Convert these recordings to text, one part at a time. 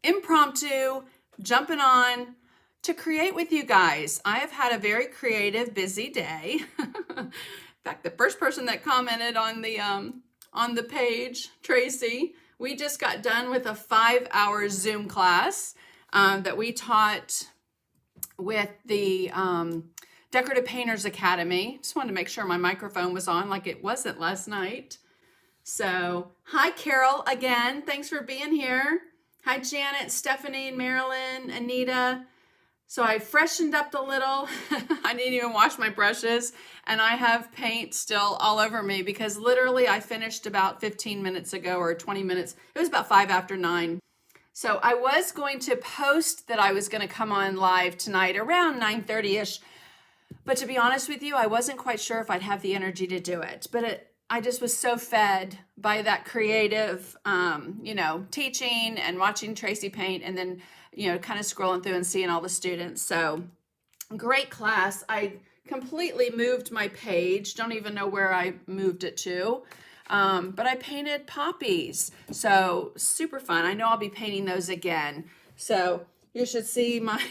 impromptu, jumping on to create with you guys. I have had a very creative, busy day. In fact, the first person that commented on the page, Tracy, we just got done with a 5-hour Zoom class that we taught with the Decorative Painters Academy. Just wanted to make sure my microphone was on like it wasn't last night. So, hi Carol again. Thanks for being here. Hi Janet, Stephanie, Marilyn, Anita. So I freshened up a little. I didn't even wash my brushes, and I have paint still all over me because literally I finished about 15 minutes ago or 20 minutes. It was about 5 after 9. So I was going to post that I was going to come on live tonight around 9:30ish. But to be honest with you, I wasn't quite sure if I'd have the energy to do it. But I just was so fed by that creative, teaching and watching Tracy paint, and then, kind of scrolling through and seeing all the students. So great class. I completely moved my page. Don't even know where I moved it to. But I painted poppies. So super fun. I know I'll be painting those again. So you should see my,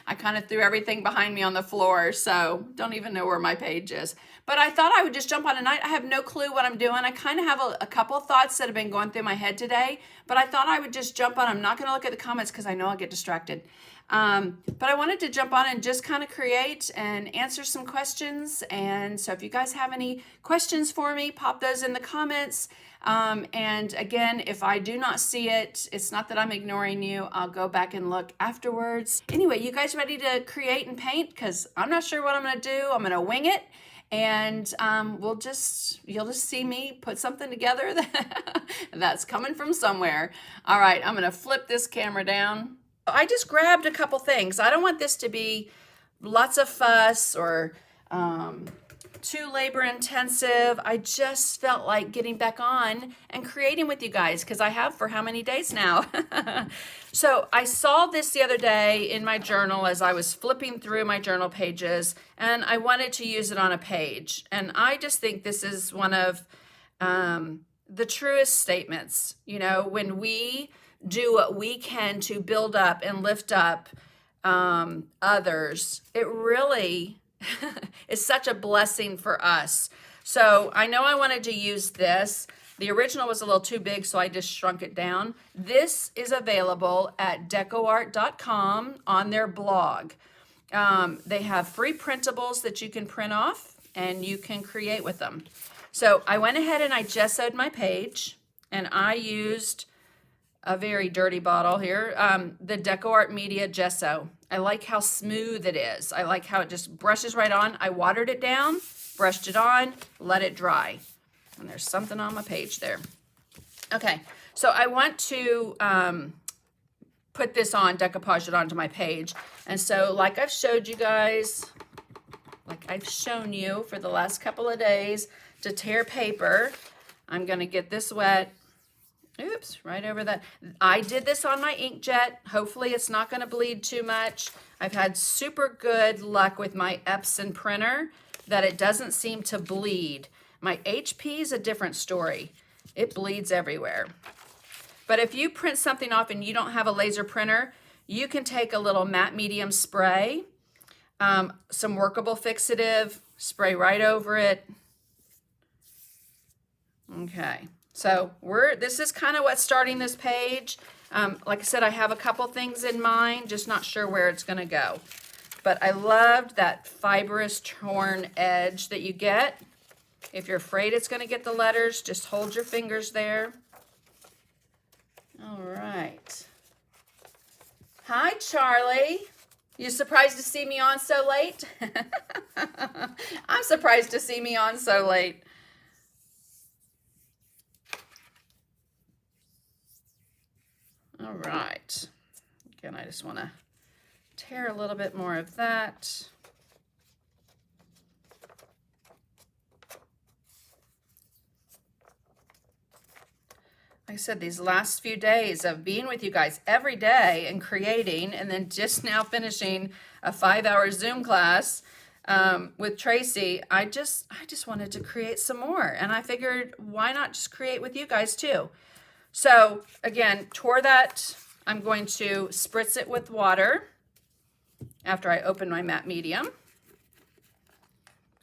I kind of threw everything behind me on the floor, so don't even know where my page is. But I thought I would just jump on tonight. I have no clue what I'm doing. I kind of have a couple thoughts that have been going through my head today, but I thought I would just jump on. I'm not going to look at the comments because I know I'll get distracted. But I wanted to jump on and just kind of create and answer some questions. And so if you guys have any questions for me, pop those in the comments. And again, if I do not see it, it's not that I'm ignoring you. I'll go back and look afterwards. Anyway, you guys ready to create and paint? Because I'm not sure what I'm going to do. I'm going to wing it. And you'll just see me put something together that's coming from somewhere. All right, I'm going to flip this camera down. I just grabbed a couple things. I don't want this to be lots of fuss or too labor intensive. I just felt like getting back on and creating with you guys because I have for how many days now. So I saw this the other day in my journal as I was flipping through my journal pages, and I wanted to use it on a page. And I just think this is one of the truest statements. When we do what we can to build up and lift up others, it really is such a blessing for us. So I know I wanted to use this. The original was a little too big, so I just shrunk it down. This is available at decoart.com on their blog. They have free printables that you can print off and you can create with them. So I went ahead and I gessoed my page, and I used a very dirty bottle here, the DecoArt Media Gesso. I like how smooth it is. I like how it just brushes right on. I watered it down, brushed it on, let it dry. And there's something on my page there. Okay, so I want to put this on, decoupage it onto my page. And so like I've showed you guys, like I've shown you for the last couple of days, to tear paper, I'm gonna get this wet. Oops, right over that. I did this on my inkjet. Hopefully it's not going to bleed too much. I've had super good luck with my Epson printer that it doesn't seem to bleed. My HP is a different story. It bleeds everywhere. But if you print something off and you don't have a laser printer, you can take a little matte medium spray, some workable fixative, spray right over it. Okay. So this is kind of what's starting this page. Like I said, I have a couple things in mind, just not sure where it's going to go. But I loved that fibrous torn edge that you get. If you're afraid it's going to get the letters, just hold your fingers there. All right. Hi, Charlie. You surprised to see me on so late? I'm surprised to see me on so late. All right, again, I just want to tear a little bit more of that. Like I said, these last few days of being with you guys every day and creating, and then just now finishing a 5-hour Zoom class with Tracy, I just wanted to create some more, and I figured why not just create with you guys too. So again, tore that I'm going to spritz it with water after I open my matte medium.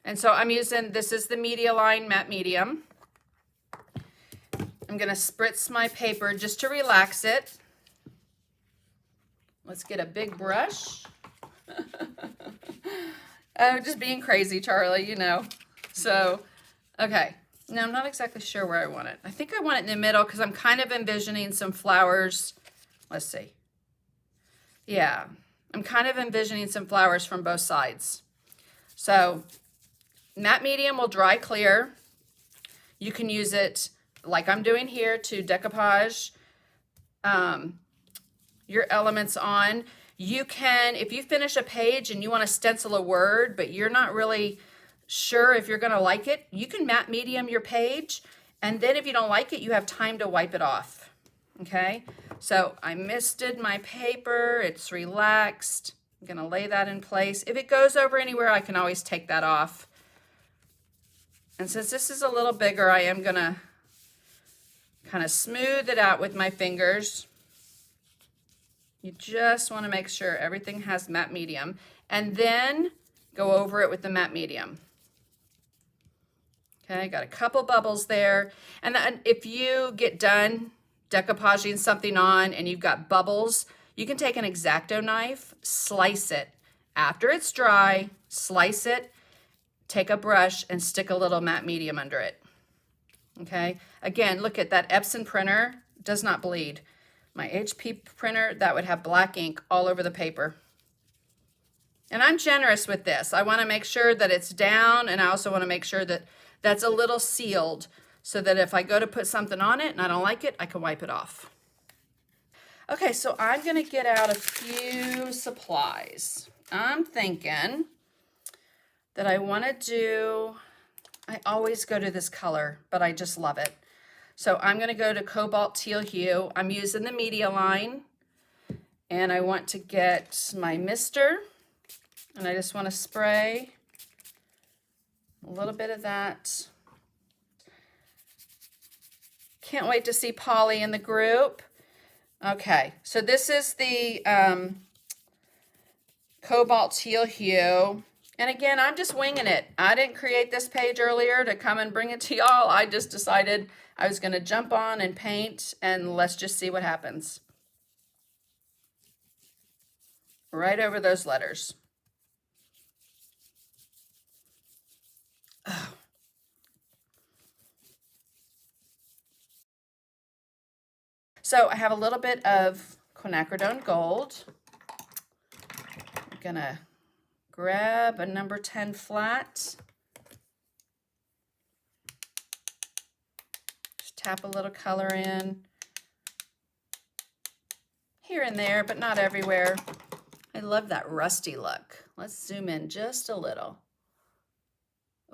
And so I'm using, this is the Media line matte medium. I'm gonna spritz my paper just to relax it. Let's get a big brush. Oh, just being crazy, Charlie, you know. So, okay. Now, I'm not exactly sure where I want it. I think I want it in the middle because I'm kind of envisioning some flowers. Let's see. Yeah, I'm kind of envisioning some flowers from both sides. So, matte medium will dry clear. You can use it like I'm doing here to decoupage your elements on. You can, if you finish a page and you want to stencil a word, but you're not really sure if you're going to like it, you can matte medium your page. And then if you don't like it, you have time to wipe it off. Okay. So I misted my paper. It's relaxed. I'm going to lay that in place. If it goes over anywhere, I can always take that off. And since this is a little bigger, I am going to kind of smooth it out with my fingers. You just want to make sure everything has matte medium, and then go over it with the matte medium. Okay, got a couple bubbles there. And then if you get done decoupaging something on and you've got bubbles, you can take an X-Acto knife, slice it. After it's dry, slice it, take a brush and stick a little matte medium under it. Okay, again, look at that Epson printer, does not bleed. My HP printer, that would have black ink all over the paper. And I'm generous with this. I want to make sure that it's down, and I also want to make sure that that's a little sealed so that if I go to put something on it and I don't like it, I can wipe it off. Okay, so I'm going to get out a few supplies. I'm thinking that I want to do, I always go to this color, but I just love it. So I'm going to go to Cobalt Teal Hue. I'm using the Media line, and I want to get my mister, and I just want to spray a little bit of that. Can't wait to see Polly in the group. Okay, so this is the Cobalt Teal Hue. And again, I'm just winging it. I didn't create this page earlier to come and bring it to y'all. I just decided I was going to jump on and paint, and let's just see what happens. Right over those letters. Oh. So I have a little bit of quinacridone gold. I'm going to grab a number 10 flat. Just tap a little color in here and there, but not everywhere. I love that rusty look. Let's zoom in just a little.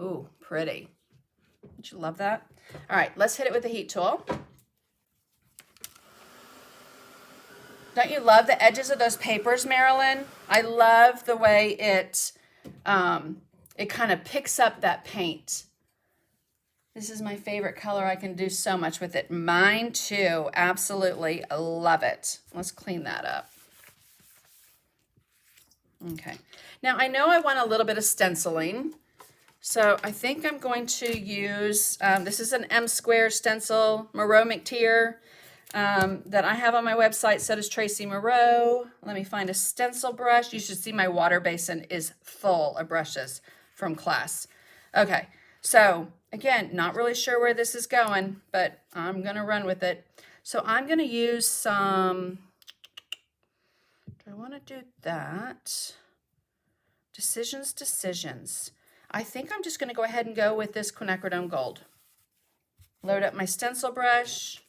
Ooh, pretty. Don't you love that? All right, let's hit it with the heat tool. Don't you love the edges of those papers, Marilyn? I love the way it kind of picks up that paint. This is my favorite color. I can do so much with it. Mine too, absolutely. I love it. Let's clean that up. Okay, now I know I want a little bit of stenciling. So I think I'm going to use, this is an M² stencil, Moreau McTier. That I have on my website. So does Tracy Moreau. Let me find a stencil brush. You should see my water basin is full of brushes from class. Okay, so again, not really sure where this is going, but I'm going to run with it. So I'm going to use some, do I want to do that? Decisions. I think I'm just going to go ahead and go with this quinacridone gold. Load up my stencil brush.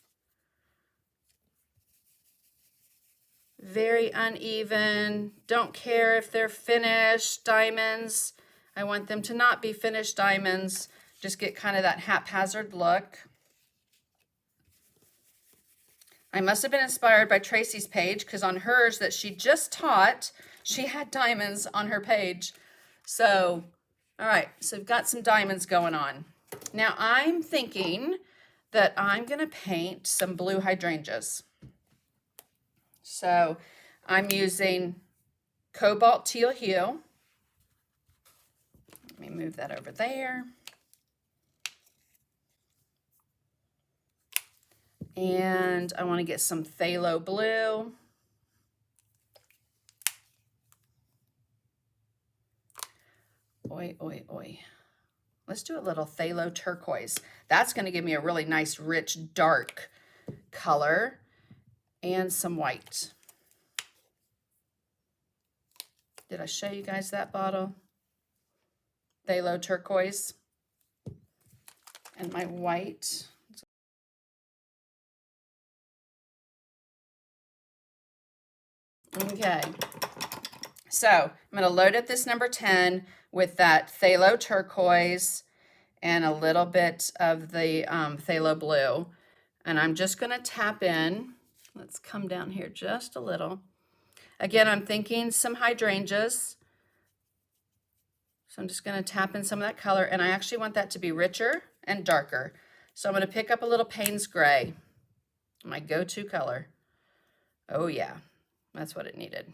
Very uneven. Don't care if they're finished diamonds. I want them to not be finished diamonds. Just get kind of that haphazard look. I must have been inspired by Tracy's page because on hers that she just taught, she had diamonds on her page. So, all right, so we've got some diamonds going on. Now I'm thinking that I'm going to paint some blue hydrangeas. So I'm using Cobalt Teal Hue. Let me move that over there. And I want to get some Phthalo Blue. Oi, oi, oi. Let's do a little Phthalo Turquoise. That's going to give me a really nice, rich, dark color. And some white. Did I show you guys that bottle? Phthalo Turquoise. And my white. Okay. So I'm going to load up this number 10 with that Phthalo Turquoise and a little bit of the Phthalo Blue. And I'm just going to tap in. Let's come down here just a little. Again, I'm thinking some hydrangeas. So I'm just going to tap in some of that color, and I actually want that to be richer and darker. So I'm going to pick up a little Payne's Gray, my go-to color. Oh yeah, that's what it needed.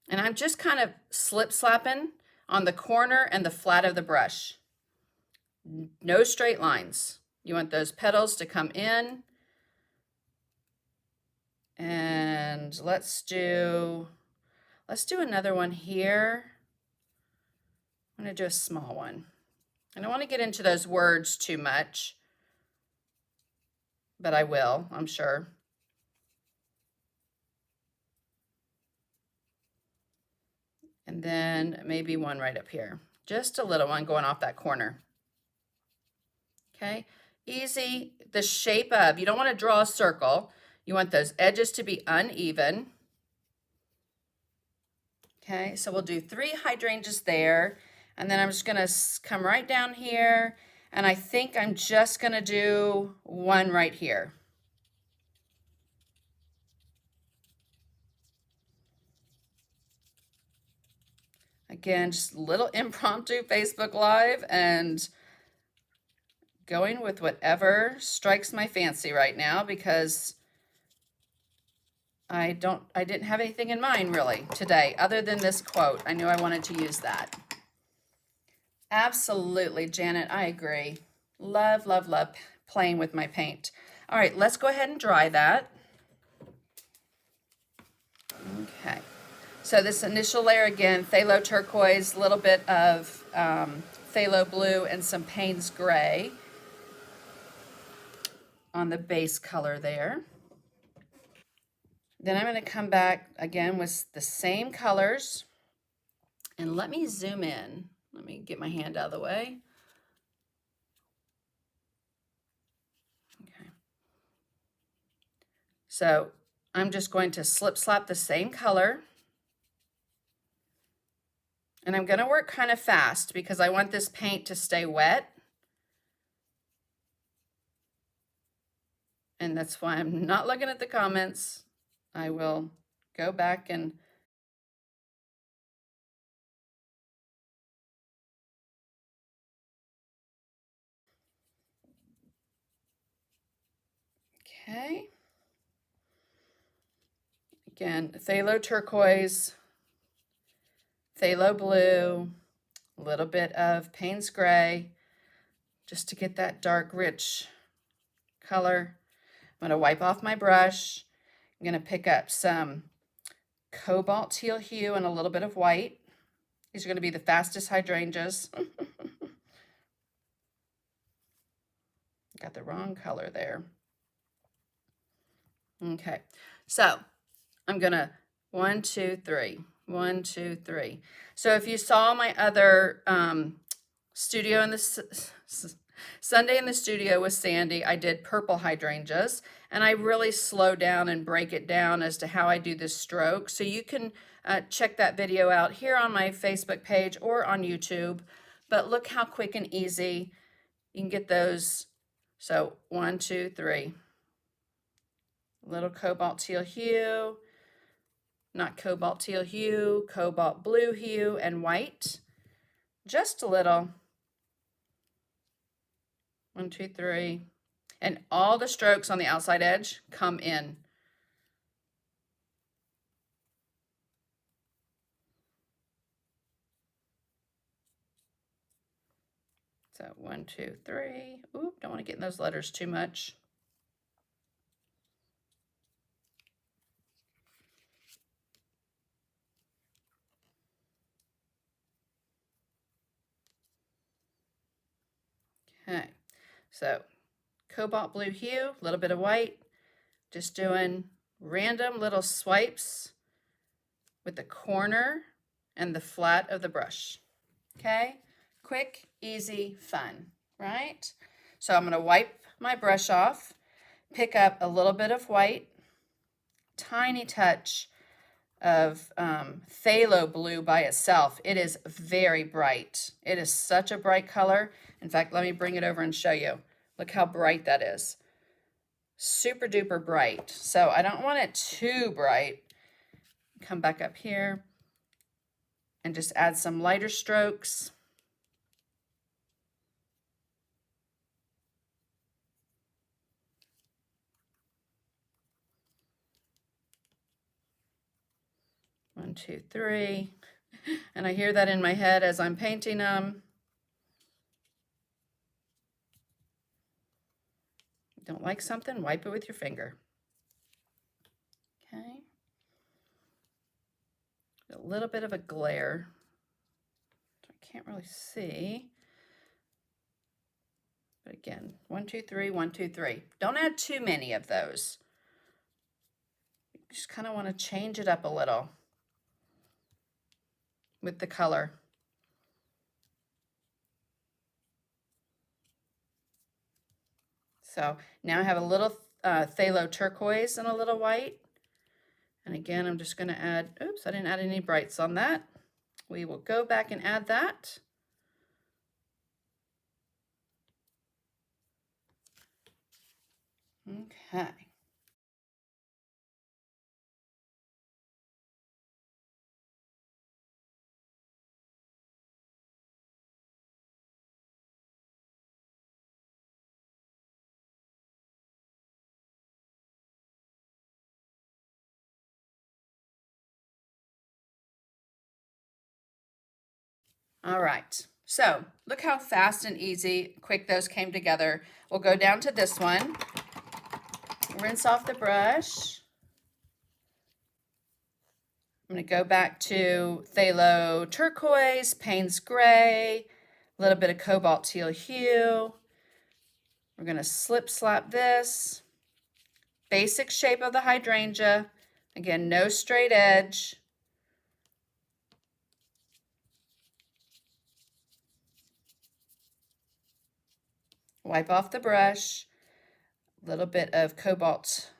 And I'm just kind of slip-slapping on the corner and the flat of the brush. No straight lines. You want those petals to come in. And let's do another one here. I'm going to do a small one. I don't want to get into those words too much, but I will, I'm sure. And then maybe one right up here. Just a little one going off that corner. Okay, easy. The shape of, you don't want to draw a circle. You want those edges to be uneven. Okay, so we'll do 3 hydrangeas there. And then I'm just going to come right down here. And I think I'm just going to do one right here. Again, just a little impromptu Facebook Live and going with whatever strikes my fancy right now, because I didn't have anything in mind really today other than this quote. I knew I wanted to use that. Absolutely, Janet, I agree. Love, love, love playing with my paint. All right, let's go ahead and dry that. Okay, so this initial layer again, Phthalo Turquoise, a little bit of Phthalo Blue and some Payne's Gray on the base color there. Then I'm going to come back again with the same colors, and let me zoom in. Let me get my hand out of the way. Okay. So I'm just going to slip slap the same color, and I'm going to work kind of fast because I want this paint to stay wet. And that's why I'm not looking at the comments. I will go back and okay. Again, Phthalo Turquoise, Phthalo Blue, a little bit of Payne's Gray, just to get that dark, rich color. I'm going to wipe off my brush. I'm going to pick up some Cobalt Teal Hue and a little bit of white. These are going to be the fastest hydrangeas. Got the wrong color there. Okay, so I'm going to 1, 2, 3. 1, 2, 3. So if you saw my other studio in the Sunday in the studio with Sandy, I did purple hydrangeas, and I really slow down and break it down as to how I do this stroke. So you can check that video out here on my Facebook page or on YouTube. But look how quick and easy you can get those. So 1, 2, 3. Little Cobalt Teal Hue, not Cobalt Teal Hue, Cobalt Blue Hue, and white. Just a little. 1, 2, 3. and all the strokes on the outside edge come in. So 1, 2, 3. Oop, don't want to get in those letters too much. Okay, so cobalt blue hue, a little bit of white, just doing random little swipes with the corner and the flat of the brush. Okay, quick, easy, fun, right? So I'm going to wipe my brush off, pick up a little bit of white, tiny touch of phthalo blue by itself. It is very bright. It is such a bright color. In fact, let me bring it over and show you. Look how bright that is. Super duper bright. So I don't want it too bright. Come back up here and just add some lighter strokes. One, two, three. And I hear that in my head as I'm painting them. Don't like something, wipe it with your finger. Okay. A little bit of a glare. I can't really see. But again, 1, 2, 3, 1, 2, 3. Don't add too many of those. You just kind of want to change it up a little with the color. So now I have a little phthalo turquoise and a little white. And again, I'm just going to add, oops, I didn't add any brights on that. We will go back and add that. Okay. All right, so look how fast and easy, quick those came together. We'll go down to this one, rinse off the brush. I'm going to go back to phthalo turquoise, Payne's gray, a little bit of cobalt teal hue. We're going to slip slap this. Basic shape of the hydrangea. Again, no straight edge. Wipe off the brush, a little bit of cobalt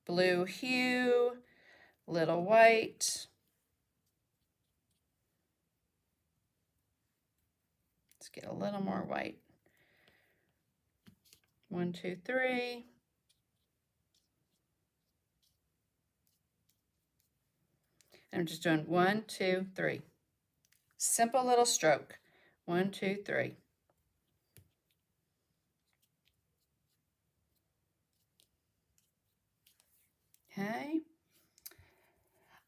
blue hue, little white. Let's get a little more white. 1, 2, 3. And I'm just doing 1, 2, 3. Simple little stroke. 1, 2, 3. Okay.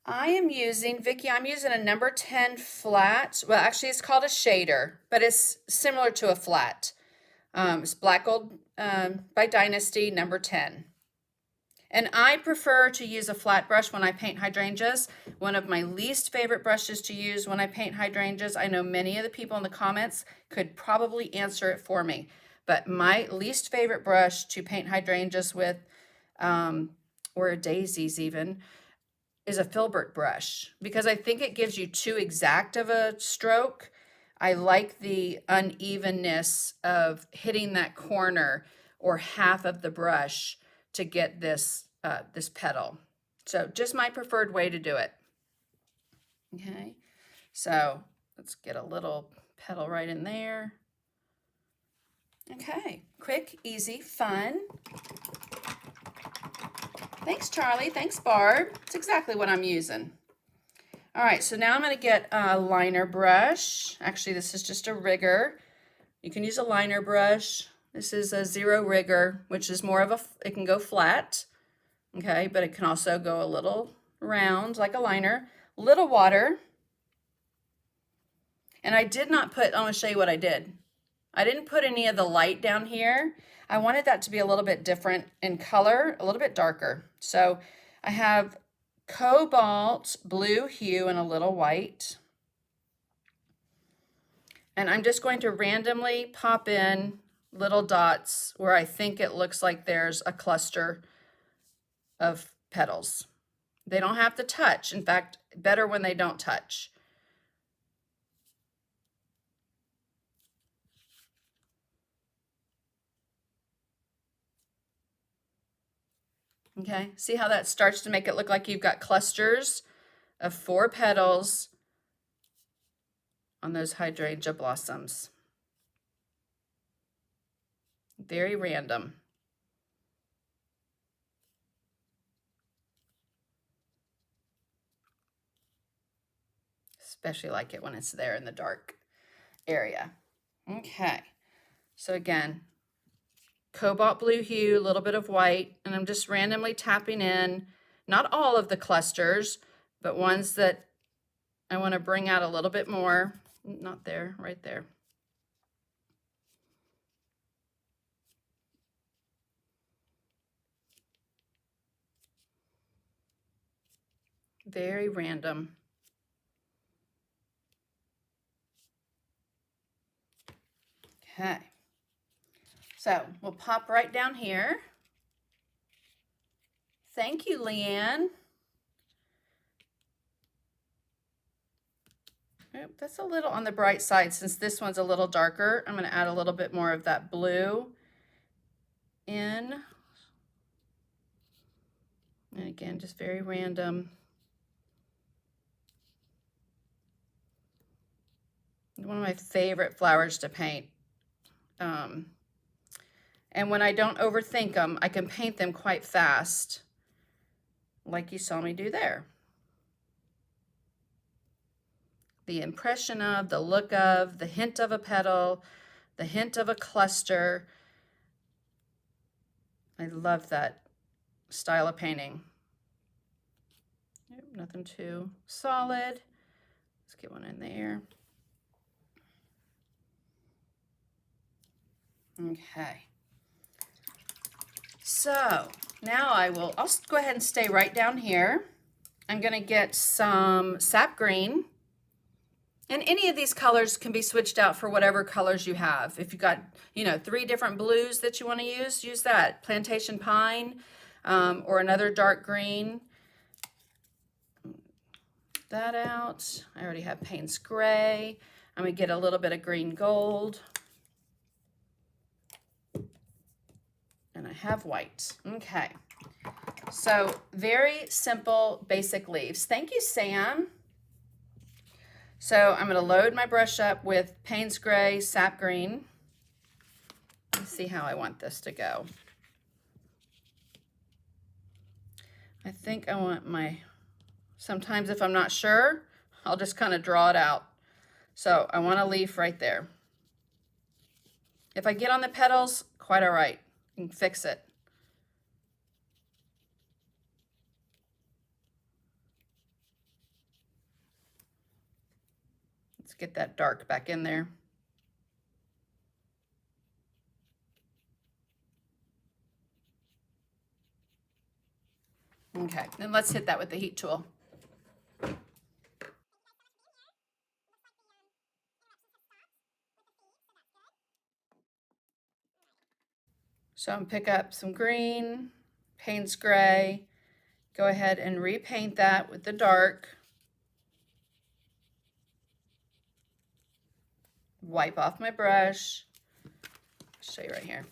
I am using, Vicki, I'm using a number 10 flat. Well, actually it's called a shader, but it's similar to a flat. It's Black Gold by Dynasty, number 10. And I prefer to use a flat brush when I paint hydrangeas. One of my least favorite brushes to use when I paint hydrangeas. I know many of the people in the comments could probably answer it for me. But my least favorite brush to paint hydrangeas with, or daisies even, is a filbert brush, because I think it gives you too exact of a stroke. I like the unevenness of hitting that corner or half of the brush to get this this petal. So just my preferred way to do it. Okay, so let's get a little petal right in there. Okay, quick, easy, fun. Thanks, Charlie. Thanks, Barb. It's exactly what I'm using. All right, so now I'm going to get a liner brush. Actually, this is just a rigger. You can use a liner brush. This is a zero rigger, which is more of a, it can go flat, okay, but it can also go a little round like a liner. Little water. And I did not put, I'm going to show you what I did. I didn't put any of the light down here. I wanted that to be a little bit different in color, a little bit darker. So I have cobalt blue hue and a little white. And I'm just going to randomly pop in little dots where I think it looks like there's a cluster of petals. They don't have to touch. In fact, better when they don't touch. Okay, see how that starts to make it look like you've got clusters of 4 petals on those hydrangea blossoms. Very random. Especially like it when it's there in the dark area. Okay, so again, cobalt blue hue, a little bit of white, and I'm just randomly tapping in, not all of the clusters, but ones that I want to bring out a little bit more. Not there, right there. Very random. Okay. So we'll pop right down here. Thank you, Leanne. Oop, that's a little on the bright side since this one's a little darker. I'm going to add a little bit more of that blue in. And again, just very random. One of my favorite flowers to paint. And when I don't overthink them, I can paint them quite fast, like you saw me do there. The impression of, the look of, the hint of a petal, the hint of a cluster. I love that style of painting. Nothing too solid. Let's get one in there. Okay. So now I'll go ahead and stay right down here. I'm going to get some sap green. And any of these colors can be switched out for whatever colors you have. If you've got, 3 different blues that you want to use that. Plantation pine or another dark green. That out. I already have Payne's gray. I'm going to get a little bit of green gold. And I have white. Okay. So very simple, basic leaves. Thank you, Sam. So I'm going to load my brush up with Payne's gray, sap green. Let's see how I want this to go. I think I want sometimes if I'm not sure, I'll just kind of draw it out. So I want a leaf right there. If I get on the petals, quite all right. You can fix it. Let's get that dark back in there. Okay, then let's hit that with the heat tool. So I'm pick up some green, Payne's gray, go ahead and repaint that with the dark. Wipe off my brush. I'll show you right here.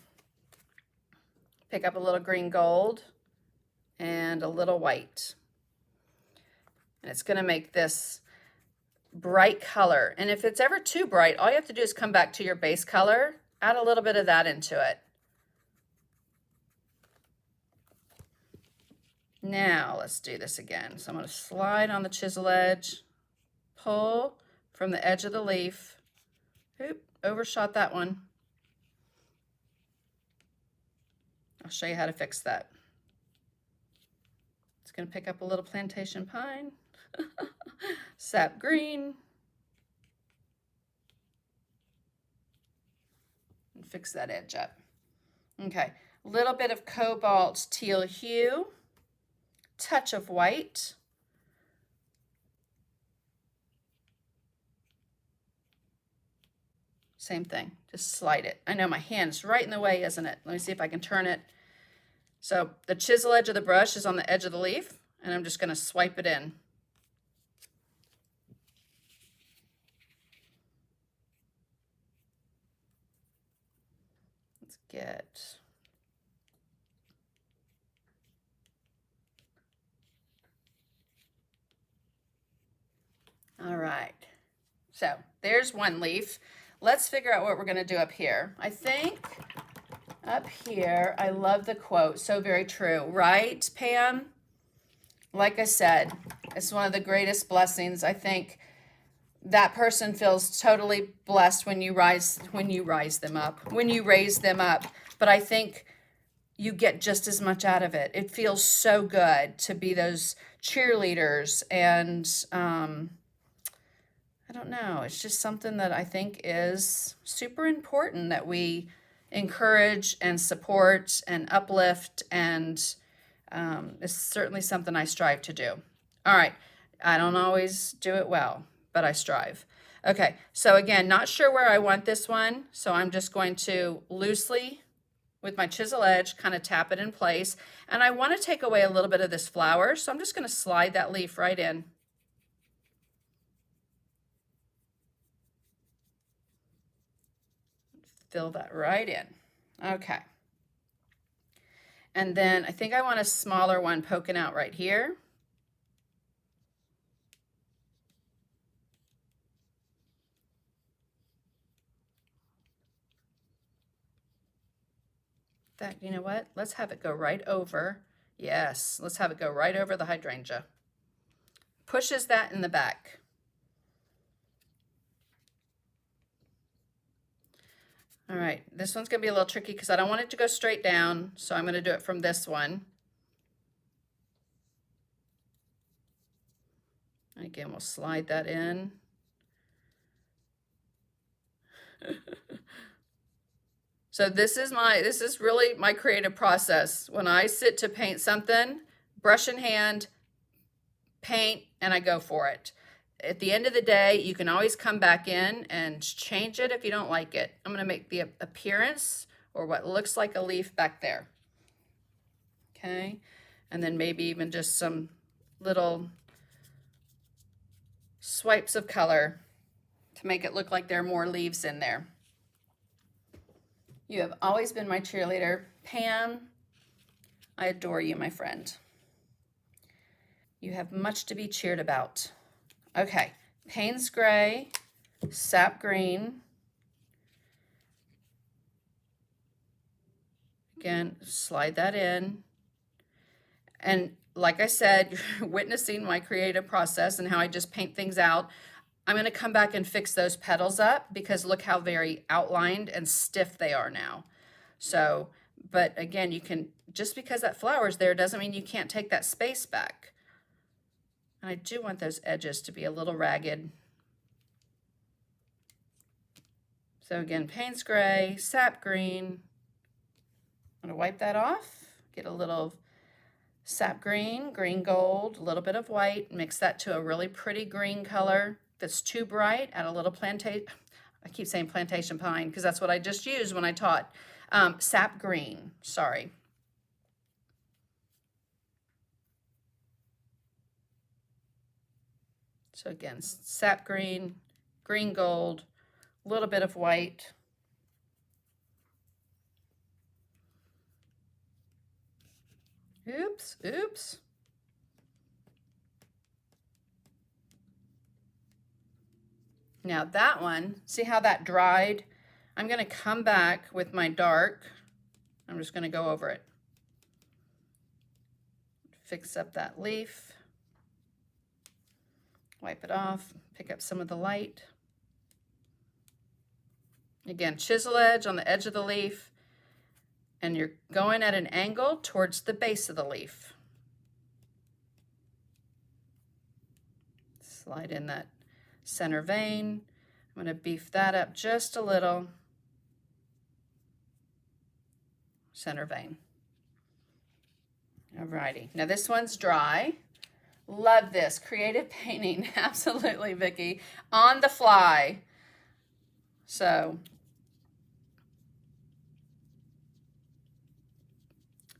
Pick up a little green gold and a little white. And it's going to make this bright color. And if it's ever too bright, all you have to do is come back to your base color, add a little bit of that into it. Now let's do this again. So I'm going to slide on the chisel edge, pull from the edge of the leaf. Oop, overshot that one. I'll show you how to fix that. It's going to pick up a little plantation pine, sap green, and fix that edge up. Okay, a little bit of cobalt teal hue, touch of white, same thing, just slide it. I know my hand's right in the way, isn't it? Let me see if I can turn it. So the chisel edge of the brush is on the edge of the leaf, and I'm just going to swipe it in. Let's get... All right, so there's one leaf. Let's figure out what we're going to do up here. I think up here, I love the quote, so very true, right, Pam? Like I said, it's one of the greatest blessings. I think that person feels totally blessed when you raise them up. But I think you get just as much out of it. It feels so good to be those cheerleaders, and I don't know, it's just something that I think is super important, that we encourage and support and uplift, and it's certainly something I strive to do. All right, I don't always do it well, but I strive. Okay, so again, not sure where I want this one, so I'm just going to loosely, with my chisel edge, kind of tap it in place. And I want to take away a little bit of this flower, so I'm just going to slide that leaf right in. Fill that right in. Okay. And then I think I want a smaller one poking out right here. That, you know what? Let's have it go right over. Yes, let's have it go right over the hydrangea. Pushes that in the back. All right, this one's gonna be a little tricky because I don't want it to go straight down, so I'm gonna do it from this one. And again, we'll slide that in. So this is really my creative process. When I sit to paint something, brush in hand, paint, and I go for it. At the end of the day, you can always come back in and change it if you don't like it. I'm going to make the appearance, or what looks like a leaf, back there. Okay, and then maybe even just some little swipes of color to make it look like there are more leaves in there. You have always been my cheerleader. Pam, I adore you, my friend. You have much to be cheered about. Okay, Payne's Gray, Sap Green. Again, slide that in. And like I said, you're witnessing my creative process and how I just paint things out. I'm going to come back and fix those petals up because look how very outlined and stiff they are now. So, but again, you can, just because that flower's there doesn't mean you can't take that space back. And I do want those edges to be a little ragged. So again, Payne's Gray, Sap Green. I'm going to wipe that off, get a little sap green, green gold, a little bit of white, mix that to a really pretty green color. If it's too bright, add a little plantation, I keep saying plantation pine because that's what I just used when I taught. Sap green, sorry. So again, sap green, green gold, a little bit of white. Oops, oops. Now that one, see how that dried? I'm going to come back with my dark. I'm just going to go over it. Fix up that leaf. Wipe it off, pick up some of the light. Again, chisel edge on the edge of the leaf. And you're going at an angle towards the base of the leaf. Slide in that center vein. I'm going to beef that up just a little. Center vein. Alrighty, now this one's dry. Love this, creative painting, absolutely, Vicki, on the fly. So,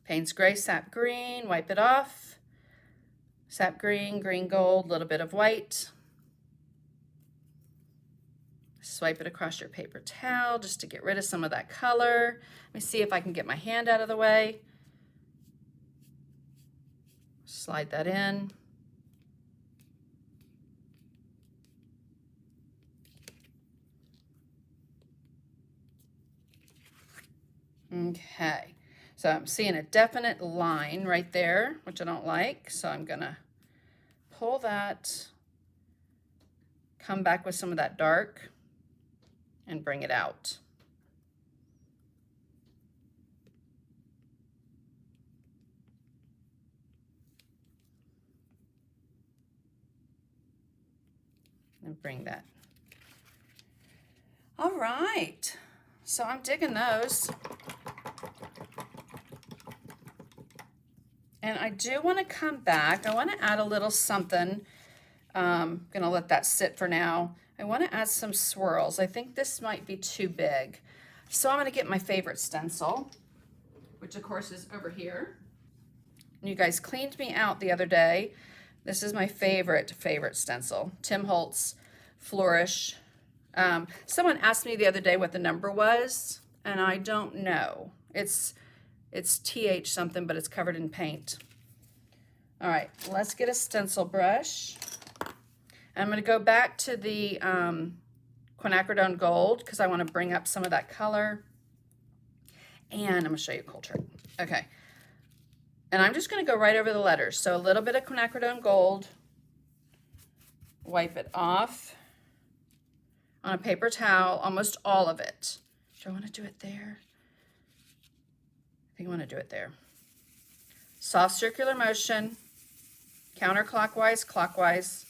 Payne's Gray, Sap Green, wipe it off. Sap Green, Green Gold, a little bit of white. Swipe it across your paper towel just to get rid of some of that color. Let me see if I can get my hand out of the way. Slide that in. Okay, so I'm seeing a definite line right there, which I don't like. So I'm gonna pull that, come back with some of that dark, and bring it out. And bring that. All right, so I'm digging those. And I do want to come back. I want to add a little something. I'm going to let that sit for now. I want to add some swirls. I think this might be too big. So I'm going to get my favorite stencil, which of course is over here. You guys cleaned me out the other day. This is my favorite stencil, Tim Holtz Flourish. Someone asked me the other day what the number was, and I don't know. It's TH something, but it's covered in paint. All right, let's get a stencil brush. I'm going to go back to the quinacridone gold because I want to bring up some of that color. And I'm going to show you a cool trick. Okay. And I'm just going to go right over the letters. So a little bit of quinacridone gold. Wipe it off on a paper towel, almost all of it. Do I want to do it there? I think I want to do it there. Soft circular motion, counterclockwise, clockwise.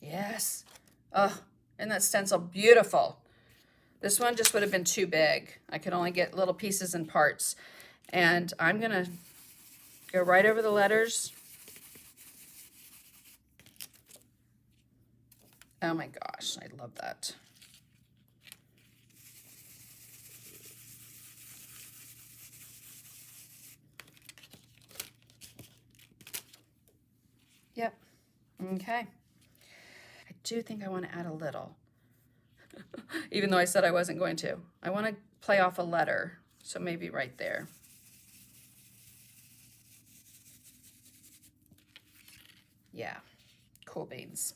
Yes. Oh, isn't that stencil beautiful? This one just would have been too big. I could only get little pieces and parts. And I'm going to go right over the letters. Oh my gosh, I love that. Yep. Okay. I do think I want to add a little. Even though I said I wasn't going to. I want to play off a letter, so maybe right there. Yeah, cool beans.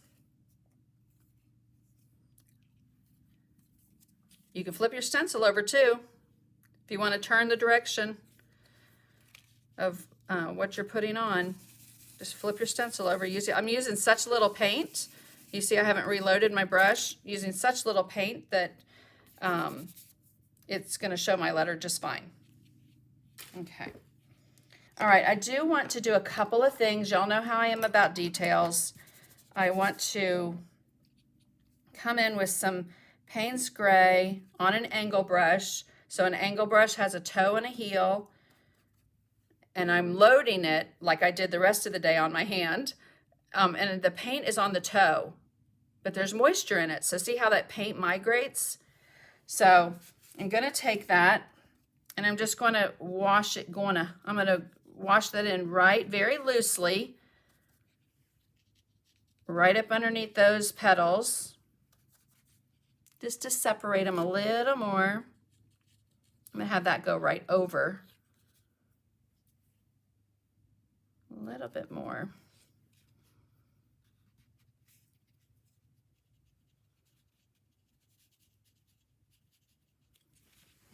You can flip your stencil over too, if you want to turn the direction of what you're putting on. Just flip your stencil over. I'm using such little paint. You see I haven't reloaded my brush, using such little paint that it's going to show my letter just fine. Okay. All right, I do want to do a couple of things. Y'all know how I am about details. I want to come in with some Payne's Gray on an angle brush. So an angle brush has a toe and a heel. And I'm loading it like I did the rest of the day on my hand. And the paint is on the toe, but there's moisture in it. So see how that paint migrates? So I'm going to take that and I'm just going to wash it. I'm going to wash that in very loosely, right up underneath those petals, just to separate them a little more. I'm going to have that go right over. A little bit more.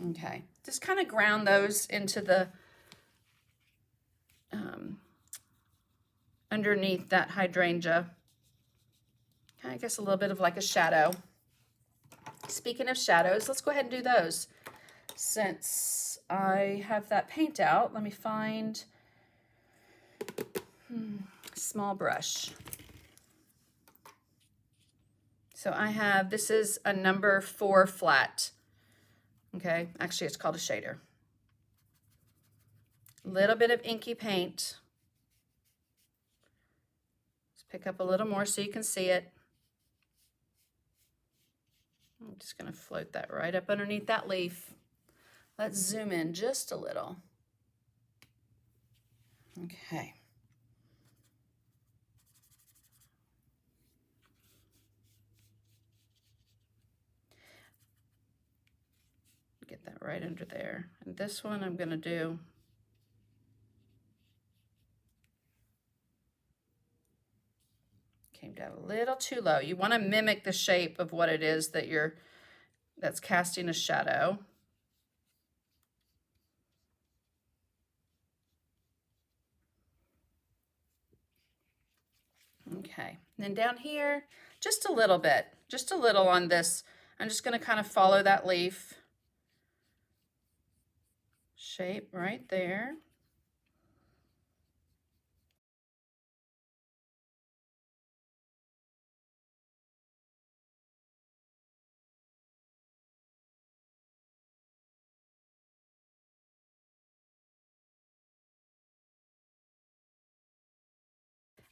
Okay, just kind of ground those into the underneath that hydrangea. I guess a little bit of like a shadow. Speaking of shadows, let's go ahead and do those. Since I have that paint out, let me find small brush. So I have, this is a number 4 flat. Okay, actually it's called a shader. Little bit of inky paint. Let's pick up a little more so you can see it. I'm just going to float that right up underneath that leaf. Let's zoom in just a little. Okay. Get that right under there. And this one I'm going to do came down a little too low. You want to mimic the shape of what it is that that's casting a shadow. Okay, and then down here, just a little bit, just a little on this. I'm just going to kind of follow that leaf shape right there.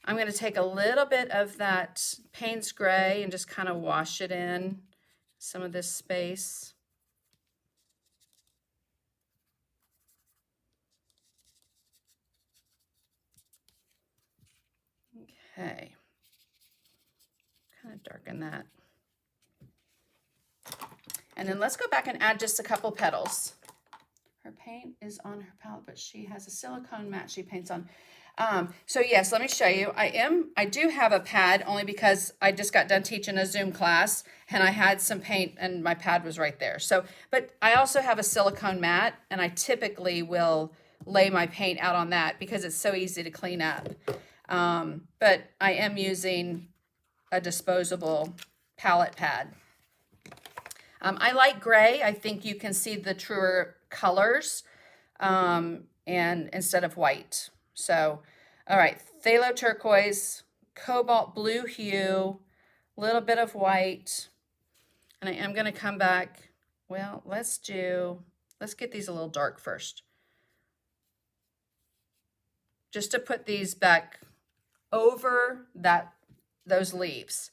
I'm going to take a little bit of that Payne's Gray and just kind of wash it in some of this space. Okay, kind of darken that. And then let's go back and add just a couple petals. Her paint is on her palette, but she has a silicone mat she paints on. So yes, let me show you. I do have a pad only because I just got done teaching a Zoom class and I had some paint and my pad was right there. So, but I also have a silicone mat and I typically will lay my paint out on that because it's so easy to clean up. But I am using a disposable palette pad. I like gray. I think you can see the truer colors and instead of white. So, all right, phthalo turquoise, cobalt blue hue, a little bit of white. And I am going to come back. Well, let's get these a little dark first. Just to put these back over those leaves.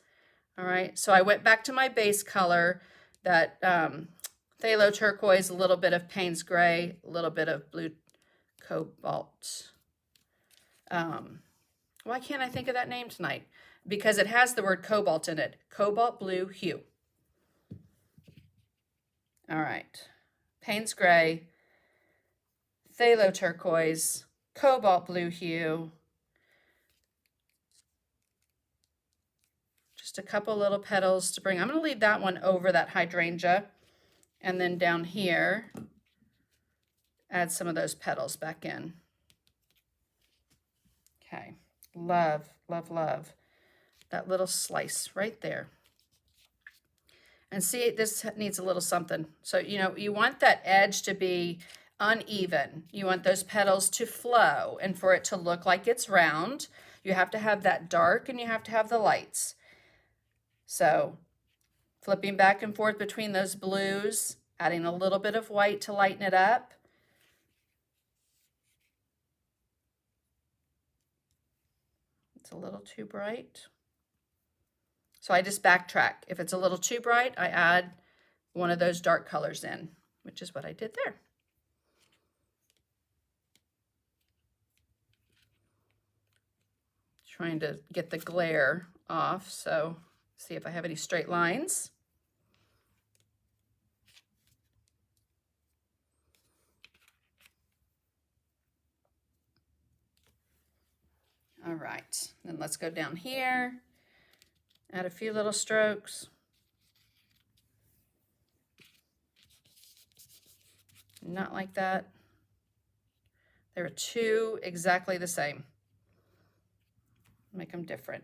All right, so I went back to my base color, that phthalo turquoise, a little bit of Payne's Gray, a little bit of blue cobalt. Why can't I think of that name tonight? Because it has the word cobalt in it. Cobalt blue hue. All right. Payne's Gray, phthalo turquoise, cobalt blue hue. Just a couple little petals to bring. I'm going to leave that one over that hydrangea. And then down here, add some of those petals back in. Okay, love, love, love that little slice right there. And see, this needs a little something. So, you know, you want that edge to be uneven. You want those petals to flow and for it to look like it's round. You have to have that dark and you have to have the lights. So flipping back and forth between those blues, adding a little bit of white to lighten it up. It's a little too bright. So I just backtrack. If it's a little too bright, I add one of those dark colors in, which is what I did there. Trying to get the glare off, so see if I have any straight lines. All right, then let's go down here, add a few little strokes. Not like that. There are two exactly the same. Make them different.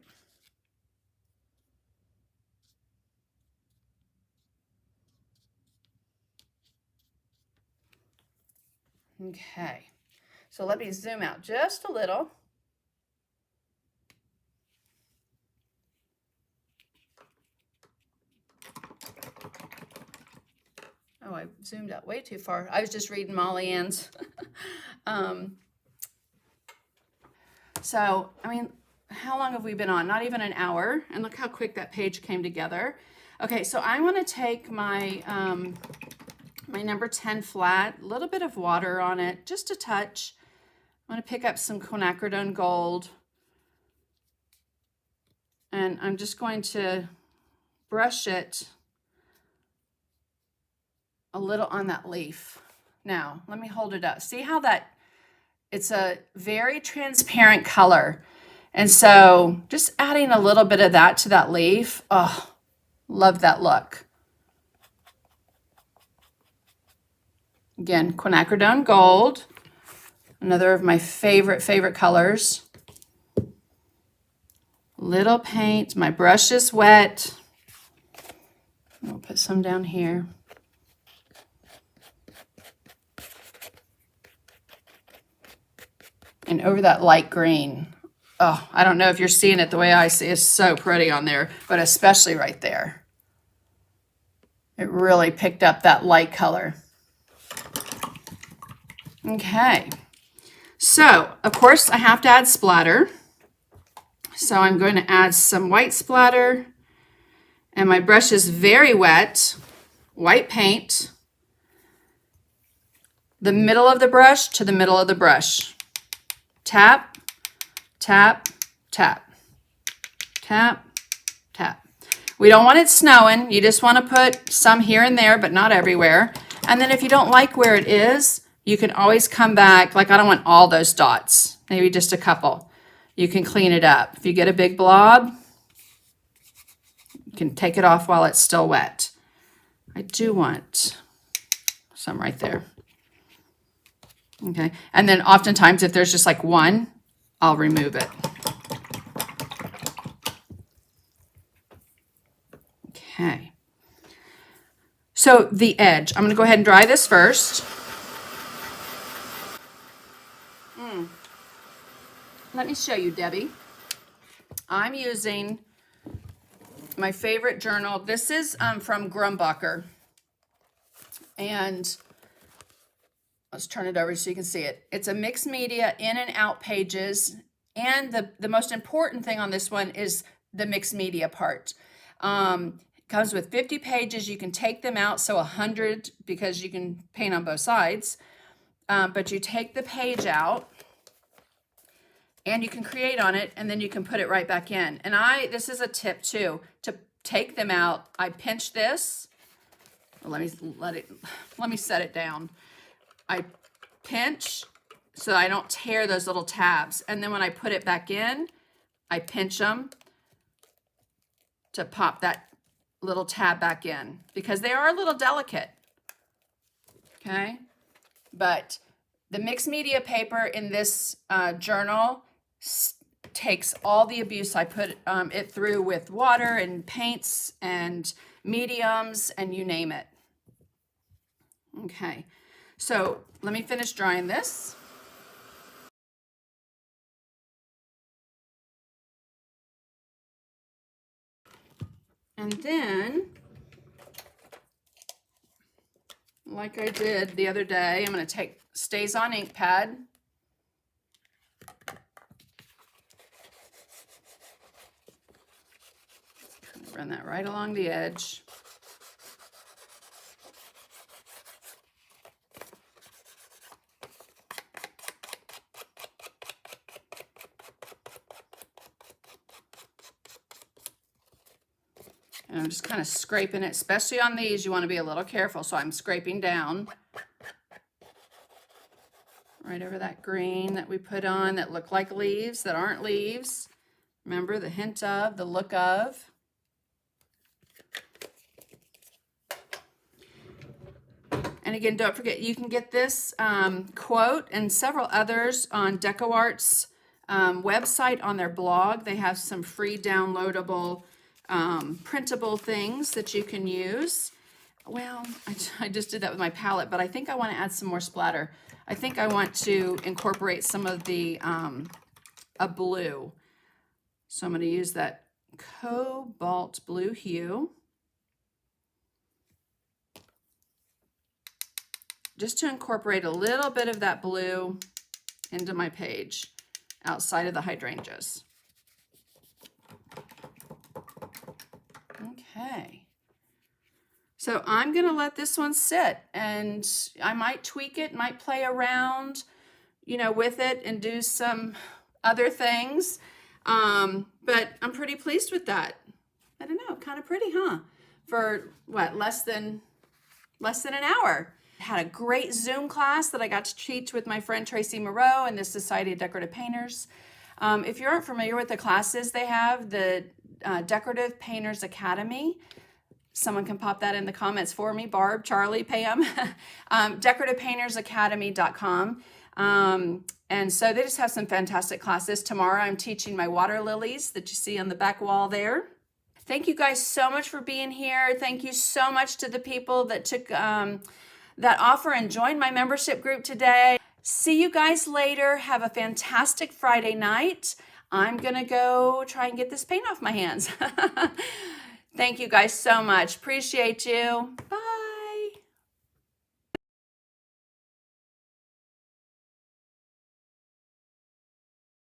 Okay, so let me zoom out just a little. Oh, I zoomed out way too far. I was just reading Molly Ann's. So, I mean, how long have we been on? Not even an hour. And look how quick that page came together. Okay, so I want to take my, my number 10 flat, a little bit of water on it, just a touch. I'm going to pick up some quinacridone gold. And I'm just going to brush it a little on that leaf. Now, let me hold it up. See how that, it's a very transparent color. And so just adding a little bit of that to that leaf. Oh, love that look. Again, quinacridone gold, another of my favorite colors. Little paint, my brush is wet. I'll put some down here. And over that light green. Oh, I don't know if you're seeing it the way I see it. It's so pretty on there, but especially right there. It really picked up that light color. Okay, so of course I have to add splatter. So I'm going to add some white splatter, and my brush is very wet, white paint. The middle of the brush to the middle of the brush. Tap, tap, tap, tap, tap. We don't want it snowing. You just want to put some here and there, but not everywhere. And then if you don't like where it is, you can always come back. Like, I don't want all those dots, maybe just a couple. You can clean it up. If you get a big blob, you can take it off while it's still wet. I do want some right there. Okay, and then oftentimes if there's just like one, I'll remove it. Okay. So the edge, I'm going to go ahead and dry this first. Let me show you, Debbie. I'm using my favorite journal. This is from Grumbacher. And let's turn it over so you can see it. It's a mixed media in and out pages. And the most important thing on this one is the mixed media part. It comes with 50 pages. You can take them out, so 100 because you can paint on both sides. But you take the page out and you can create on it, and then you can put it right back in. And this is a tip too, to take them out. I pinch this. Let me set it down. I pinch so I don't tear those little tabs. And then when I put it back in, I pinch them to pop that little tab back in because they are a little delicate. Okay. But the mixed media paper in this journal takes all the abuse I put it through with water and paints and mediums and you name it. Okay. So let me finish drying this. And then, like I did the other day, I'm going to take Stays On ink pad. Run that right along the edge. And I'm just kind of scraping it, especially on these, you want to be a little careful. So I'm scraping down right over that green that we put on that look like leaves that aren't leaves. Remember the hint of, the look of. And again, don't forget, you can get this quote and several others on DecoArt's website on their blog. They have some free downloadable printable things that you can use. Well, I just did that with my palette, but I think I want to add some more splatter. I think I want to incorporate some of the a blue. So I'm going to use that cobalt blue hue just to incorporate a little bit of that blue into my page outside of the hydrangeas. Okay. So I'm going to let this one sit, and I might tweak it, might play around, you know, with it and do some other things. But I'm pretty pleased with that. I don't know, kind of pretty, huh? For what, less than an hour. Had a great Zoom class that I got to teach with my friend Tracy Moreau and the Society of Decorative Painters. If you aren't familiar with the classes they have, the Decorative Painters Academy, someone can pop that in the comments for me, Barb, Charlie, Pam, decorativepaintersacademy.com. And so they just have some fantastic classes. Tomorrow I'm teaching my water lilies that you see on the back wall there. Thank you guys so much for being here. Thank you so much to the people that took that offer and joined my membership group today. See you guys later. Have a fantastic Friday night. I'm gonna go try and get this paint off my hands. Thank you guys so much. Appreciate you. Bye.